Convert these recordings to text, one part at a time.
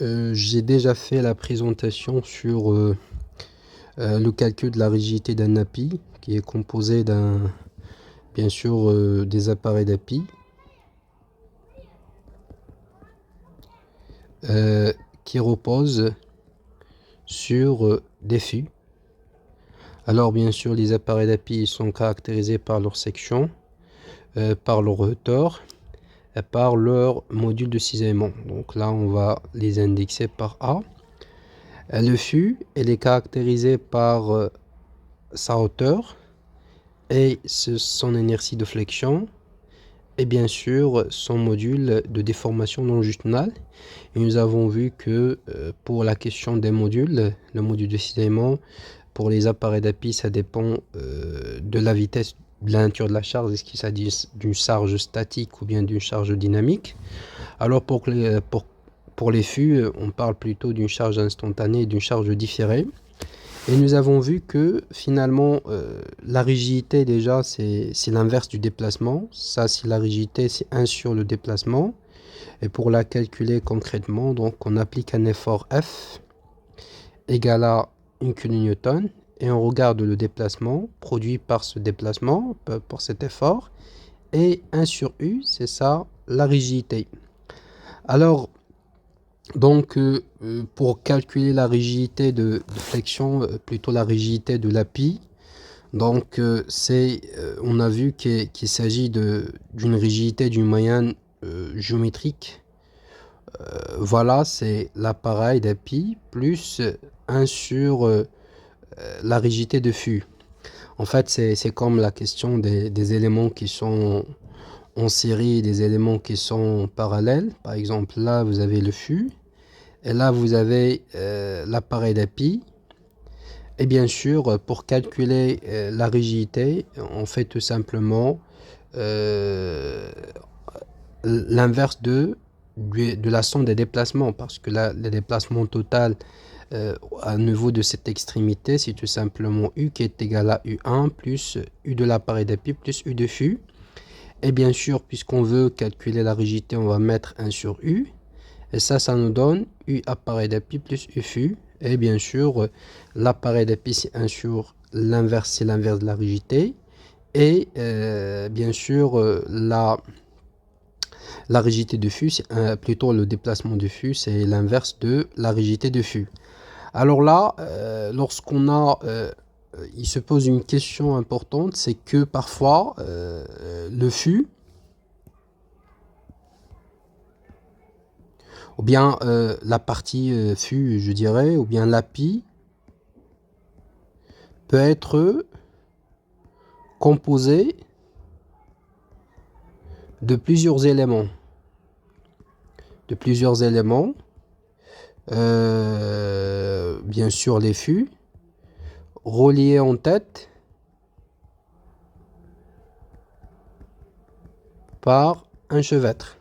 J'ai déjà fait la présentation sur le calcul de la rigidité d'un API qui est composé bien sûr, des appareils d'API euh, qui reposent sur des fûts. Alors bien sûr, les appareils d'API sont caractérisés par leur section, par leur hauteur et par leur module de cisaillement. Donc là, on va les indexer par A. Le fût, elle est caractérisé par sa hauteur et son inertie de flexion et bien sûr son module de déformation longitudinale. Et nous avons vu que pour la question des modules, le module de cisaillement pour les appareils d'API, ça dépend de la vitesse de la nature de la charge. Est-ce qu'il s'agit d'une charge statique ou bien d'une charge dynamique? Alors pour les fûts, on parle plutôt d'une charge instantanée et d'une charge différée. Et nous avons vu que finalement, la rigidité déjà, c'est l'inverse du déplacement. Ça, c'est la rigidité, c'est 1 sur le déplacement. Et pour la calculer concrètement, donc on applique un effort F égal à 1 kN et on regarde le déplacement produit par ce déplacement, pour cet effort. Et 1 sur U, c'est ça, la rigidité. Alors, donc, pour calculer la rigidité de flexion, plutôt la rigidité de l'API, donc on a vu qu'il s'agit d'une rigidité d'une moyenne géométrique. Voilà, c'est l'appareil d'API plus 1 sur la rigidité de fût. En fait, c'est comme la question des éléments qui sont en série et des éléments qui sont parallèles. Par exemple, là, vous avez le fût. Et là, vous avez l'appareil d'API. Et bien sûr, pour calculer la rigidité, on fait tout simplement l'inverse de la somme des déplacements. Parce que là, le déplacement total à niveau de cette extrémité, c'est tout simplement U qui est égal à U1 plus U de l'appareil d'API plus U de fût. Et bien sûr, puisqu'on veut calculer la rigidité, on va mettre 1 sur U. Et ça nous donne U appareil d'API plus U fût. Et bien sûr, l'appareil d'API, c'est 1 sur l'inverse, c'est l'inverse de la rigidité. Et bien sûr, la rigidité de fût, c'est plutôt le déplacement du fût, c'est l'inverse de la rigidité de fût. Alors là, lorsqu'on a... il se pose une question importante, c'est que parfois, le fût, ou bien la partie fût, je dirais, ou bien l'API, peut être composée de plusieurs éléments. Bien sûr les fûts, reliés en tête par un chevêtre.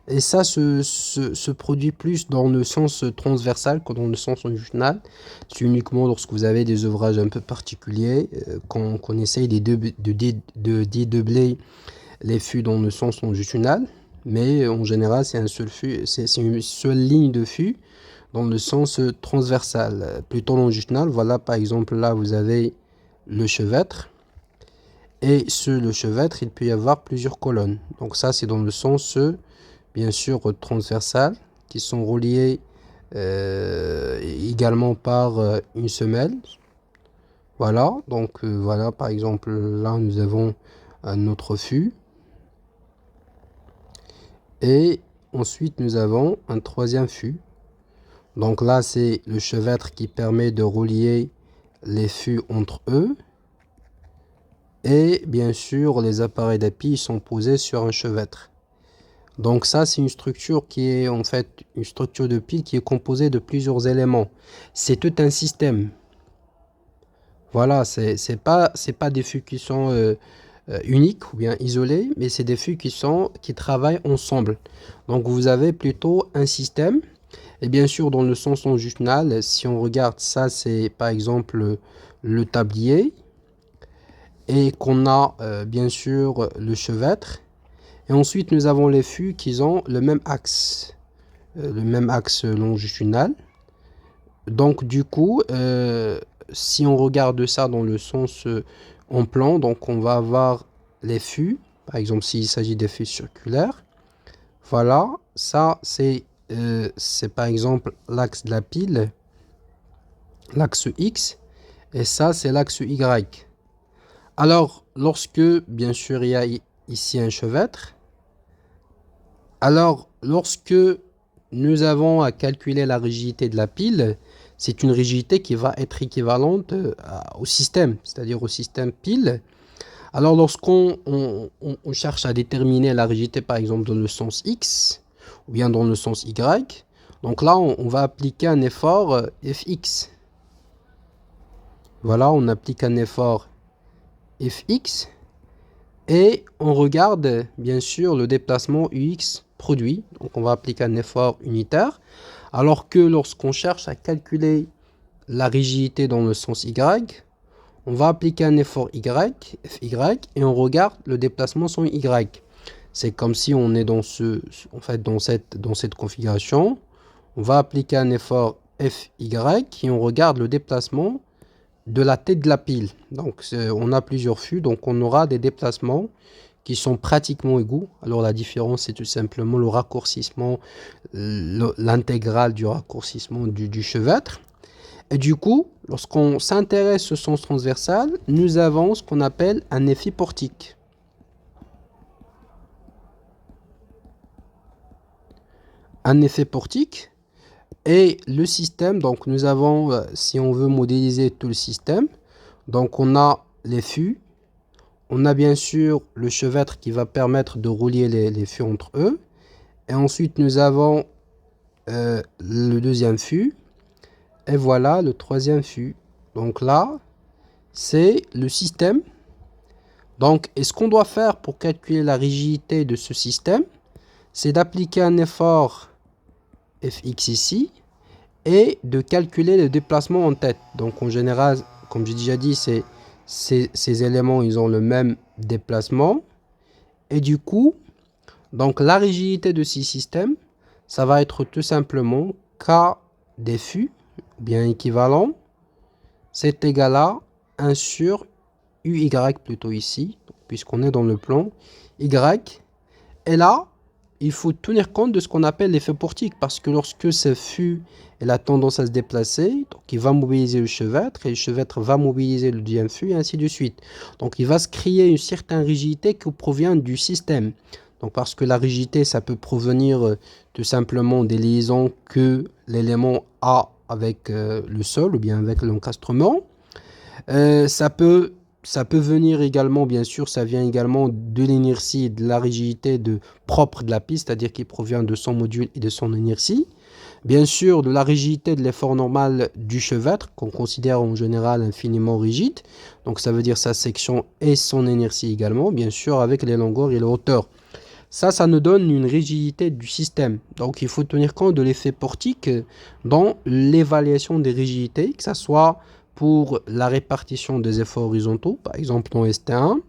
Et ça se produit plus dans le sens transversal que dans le sens longitudinal. C'est uniquement lorsque vous avez des ouvrages un peu particuliers qu'on essaye de dédoubler les fûts dans le sens longitudinal. Mais en général, c'est une seule ligne de fût dans le sens transversal. Plutôt longitudinal, voilà par exemple là vous avez le chevêtre. Et sur le chevêtre, il peut y avoir plusieurs colonnes. Donc ça, c'est dans le sens bien sûr transversales qui sont reliées également par une semelle. Voilà, donc voilà par exemple là nous avons un autre fût et ensuite nous avons un troisième fût. Donc là c'est le chevêtre qui permet de relier les fûts entre eux et bien sûr les appareils d'API sont posés sur un chevêtre. Donc ça, c'est une structure qui est en fait une structure de pile qui est composée de plusieurs éléments. C'est tout un système. Voilà, c'est pas des fûts qui sont uniques ou bien isolés, mais c'est des fûts qui travaillent ensemble. Donc vous avez plutôt un système. Et bien sûr, dans le sens longitudinal, si on regarde ça, c'est par exemple le tablier et qu'on a bien sûr le chevêtre. Et ensuite, nous avons les fûts qui ont le même axe. le même axe longitudinal. Donc du coup, si on regarde ça dans le sens en plan, donc on va avoir les fûts, par exemple s'il s'agit des fûts circulaires. Voilà, ça c'est par exemple l'axe de la pile, l'axe X, et ça c'est l'axe Y. Alors lorsque bien sûr il y a ici un chevêtre, alors lorsque nous avons à calculer la rigidité de la pile, c'est une rigidité qui va être équivalente au système, c'est-à-dire au système pile. Alors lorsqu'on on cherche à déterminer la rigidité par exemple dans le sens X ou bien dans le sens Y, donc là on va appliquer un effort Fx. Voilà, on applique un effort Fx et on regarde bien sûr le déplacement Ux produit. Donc on va appliquer un effort unitaire. Alors que lorsqu'on cherche à calculer la rigidité dans le sens Y, on va appliquer un effort Y, Fy, et on regarde le déplacement son Y. C'est comme si on est en fait, dans cette configuration. On va appliquer un effort Fy et on regarde le déplacement de la tête de la pile. Donc on a plusieurs fûts, donc on aura des déplacements qui sont pratiquement égaux. Alors la différence, c'est tout simplement le raccourcissement, l'intégrale du raccourcissement du chevêtre. Et du coup, lorsqu'on s'intéresse au sens transversal, nous avons ce qu'on appelle un effet portique. Un effet portique et le système, donc nous avons, si on veut modéliser tout le système, donc on a les fûts, on a bien sûr le chevêtre qui va permettre de relier les fûts entre eux, et ensuite nous avons le deuxième fût, et voilà le troisième fût. Donc là, c'est le système. Donc, et ce qu'on doit faire pour calculer la rigidité de ce système, c'est d'appliquer un effort Fx ici et de calculer le déplacement en tête. Donc, en général, comme j'ai déjà dit, ces éléments, ils ont le même déplacement. Et du coup, donc la rigidité de ces systèmes, ça va être tout simplement K des fûts, bien équivalent, c'est égal à 1 sur UY plutôt ici, puisqu'on est dans le plan Y. Et là, il faut tenir compte de ce qu'on appelle l'effet portique, parce que lorsque ce fût a tendance à se déplacer, donc il va mobiliser le chevêtre, et le chevêtre va mobiliser le deuxième fût, et ainsi de suite. Donc il va se créer une certaine rigidité qui provient du système. Donc parce que la rigidité, ça peut provenir tout simplement des liaisons que l'élément a avec le sol, ou bien avec l'encastrement. Ça peut venir également, bien sûr, ça vient également de l'inertie, de la rigidité propre de la piste, c'est-à-dire qui provient de son module et de son inertie. Bien sûr, de la rigidité de l'effort normal du chevêtre, qu'on considère en général infiniment rigide. Donc ça veut dire sa section et son inertie également, bien sûr, avec les longueurs et les hauteurs. Ça nous donne une rigidité du système. Donc il faut tenir compte de l'effet portique dans l'évaluation des rigidités, que ce soit pour la répartition des efforts horizontaux, par exemple dans ST1,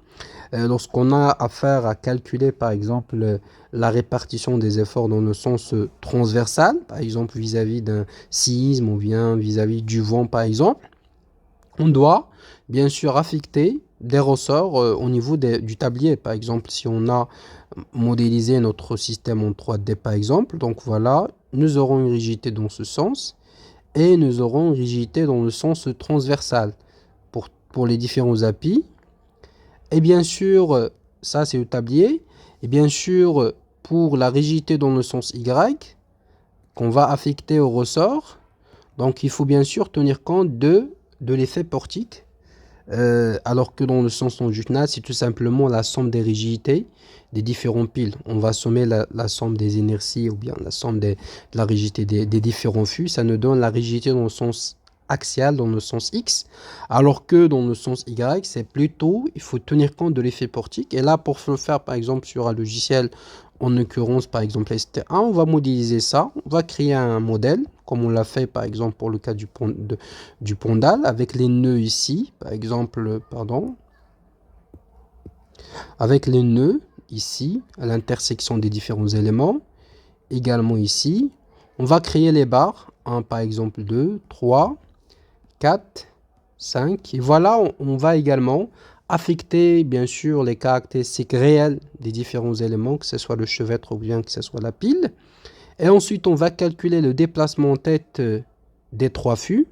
lorsqu'on a affaire à calculer par exemple la répartition des efforts dans le sens transversal, par exemple vis-à-vis d'un séisme ou bien vis-à-vis du vent par exemple, on doit bien sûr affecter des ressorts au niveau du tablier. Par exemple, si on a modélisé notre système en 3D par exemple, donc voilà, nous aurons une rigidité dans ce sens et nous aurons une rigidité dans le sens transversal pour les différents appuis. Et bien sûr, ça c'est le tablier. Et bien sûr, pour la rigidité dans le sens Y, qu'on va affecter au ressort, donc il faut bien sûr tenir compte de l'effet portique. Alors que dans le sens longitudinal, c'est tout simplement la somme des rigidités des différents piles. On va sommer la somme des inerties ou bien la somme de la rigidité des différents fûts. Ça nous donne la rigidité dans le sens axial, dans le sens X. Alors que dans le sens Y, c'est plutôt, il faut tenir compte de l'effet portique. Et là, pour le faire, par exemple, sur un logiciel, en l'occurrence, par exemple, ST1, on va modéliser ça. On va créer un modèle, comme on l'a fait, par exemple, pour le cas du pondal, avec les nœuds ici, par exemple, pardon, avec les nœuds ici, à l'intersection des différents éléments, également ici. On va créer les barres, par exemple 2, 3, 4, 5. Et voilà, on va également affecter bien sûr les caractéristiques réelles des différents éléments, que ce soit le chevêtre ou bien que ce soit la pile. Et ensuite, on va calculer le déplacement en tête des 3 fûts.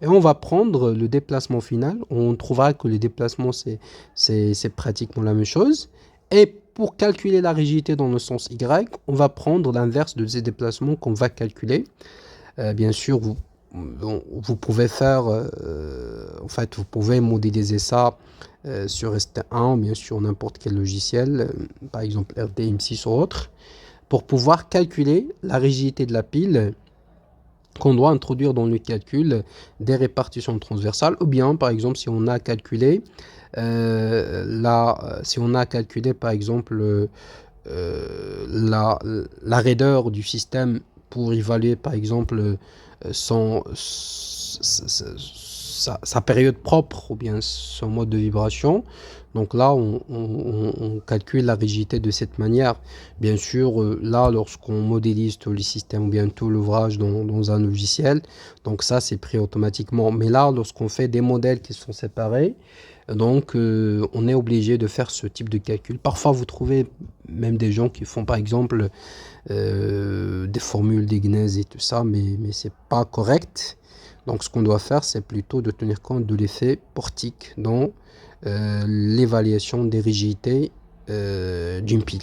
Et on va prendre le déplacement final. On trouvera que le déplacement, c'est pratiquement la même chose. Et pour calculer la rigidité dans le sens Y, on va prendre l'inverse de ces déplacements qu'on va calculer. Bien sûr, vous pouvez faire, en fait, vous pouvez modéliser ça sur ST1, bien sûr, n'importe quel logiciel, par exemple RDM6 ou autre, pour pouvoir calculer la rigidité de la pile qu'on doit introduire dans le calcul des répartitions transversales, ou bien, par exemple, si on a calculé, si on a calculé, par exemple, la raideur du système pour évaluer par exemple sa période propre ou bien son mode de vibration. Donc là, on calcule la rigidité de cette manière. Bien sûr, là, lorsqu'on modélise tout le système ou bien tout l'ouvrage dans un logiciel, donc ça, c'est pris automatiquement. Mais là, lorsqu'on fait des modèles qui sont séparés, donc on est obligé de faire ce type de calcul. Parfois, vous trouvez même des gens qui font par exemple des formules des gneiss et tout ça, mais c'est pas correct. Donc ce qu'on doit faire, c'est plutôt de tenir compte de l'effet portique dans l'évaluation des rigidités d'une pile.